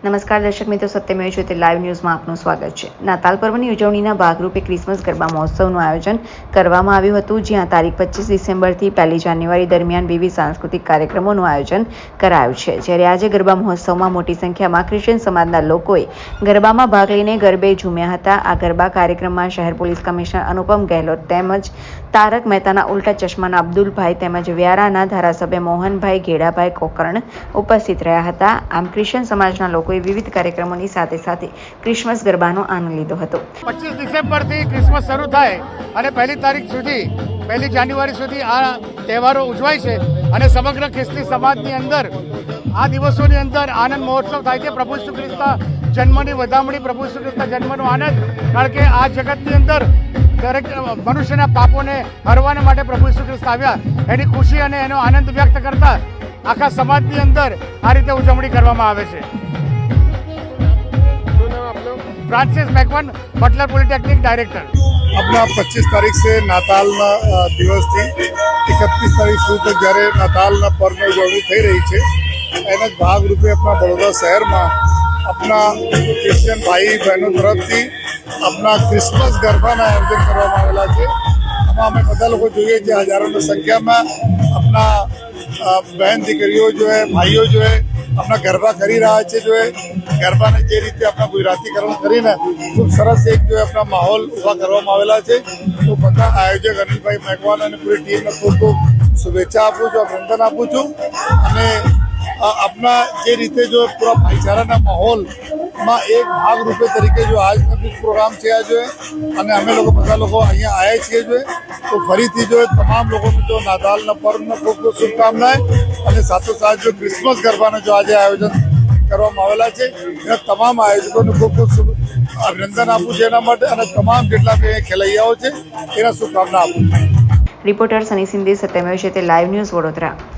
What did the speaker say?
નમસ્કાર દર્શક મિત્રો, સત્યમેવ જયતે લાઈવ ન્યૂઝમાં આપનું સ્વાગત છે. નાતાલ પર્વની ઉજવણીના ભાગરૂપે ક્રિસમસ ગરબા મહોત્સવનું આયોજન કરવામાં આવ્યું હતું, જ્યાં તારીખ 25 ડિસેમ્બરથી 1 જાન્યુઆરી દરમિયાન વિવિધ સાંસ્કૃતિક કાર્યક્રમોનું આયોજન કરાયું છે. જ્યારે આજે ગરબા મહોત્સવમાં મોટી સંખ્યામાં ક્રિશ્ચિયન સમાજના લોકોએ ગરબામાં ભાગ લઈને ગરબે ઝૂમ્યા હતા. આ ગરબા કાર્યક્રમમાં શહેર પોલીસ કમિશનર અનુપમ ગેહલોત તેમજ તારક મહેતાના ઉલ્ટા ચશ્માના અબ્દુલભાઈ તેમજ વ્યારાના ધારાસભ્ય મોહનભાઈ ઘેડાભાઈ કોકર્ણ ઉપસ્થિત રહ્યા હતા. આમ ક્રિશ્ચિયન સમાજના લોકોએ વિવિધ કાર્યક્રમોની સાથે સાથે ક્રિસમસ ગરબાનો આનંદ લીધો હતો. 25 ડિસેમ્બરથી ક્રિસમસ શરૂ થાય અને 1 તારીખ સુધી 1 જાન્યુઆરી સુધી આ તહેવારો ઉજવાય છે અને સમગ્ર ખ્રિસ્તી સમાજની અંદર આ દિવસોની અંદર આનંદ મહોત્સવ થાય છે. પ્રભુ શ્રી ખ્રિસ્તના જન્મની વધામણી, પ્રભુ શ્રી ખ્રિસ્તના જન્મનો આનંદ, કારણ કે આ જગતની અંદર દરેક મનુષ્યના પાપોને હરવાને માટે પ્રભુ શ્રી ખ્રિસ્ત આવ્યા, એની ખુશી અને એનો આનંદ વ્યક્ત કરતા આખા સમાજની અંદર આ રીતે ઉજવણી કરવામાં આવે છે. Francis Macwan, Butler polytechnic director. अपना 25 तारीख से नातालना दिवस थी 31 तारीख સુધી જ્યારે નાતાલના પર્વની ઉજવણી થઈ રહી છે, એના જ ભાગરૂપે આપણા બરોડા શહેરમાં આપણા ક્રિશ્ચિયન ભાઈ બહેનો તરફથી આપણા ક્રિસમસ ગરબાના આયોજન કરવામાં આવેલા છે. આમાં અમે બધા લોકો જોઈએ છીએ હજારોની સંખ્યામાં આપણા બહેન દીકરીઓ જો હે, ભાઈઓ જો હે આપણા ગરબા કરી રહ્યા છે. જો ગરબાને જે રીતે આપણા ગુજરાતીકરણ કરીને ખૂબ સરસ એક જો આપણા માહોલ ઊભા કરવામાં આવેલા છે. તો બધા આયોજક અનિલભાઈ મેકવાન અને પૂરી ટીમને ખૂબ ખૂબ શુભેચ્છા આપું છું, અભિનંદન આપું છું. અને આપણા જે રીતે જો પૂરા ભાઈચારાના માહોલમાં એક ભાગરૂપે તરીકે જો આજનો બી પ્રોગ્રામ છે આ જો અને અમે લોકો બધા લોકો અહીંયા આવ્યા છીએ જો તો ફરીથી જો તમામ લોકોને જો નાતાલના પર્વનો ખૂબ ખૂબ શુભકામનાએ અને સાથોસાથ જો ક્રિસમસ ગરબાનો જો આજે આયોજન કરવામાં આવેલા છે એના તમામ આયોજકોને ખૂબ ખૂબ અભિનંદન આપું છું એના માટે, અને તમામ જેટલા બી ખેલૈયાઓ છે એના શુભકામના આપું છું. Reporter Sunny Sindhi, Satyamev Jayate live news, Vadodara.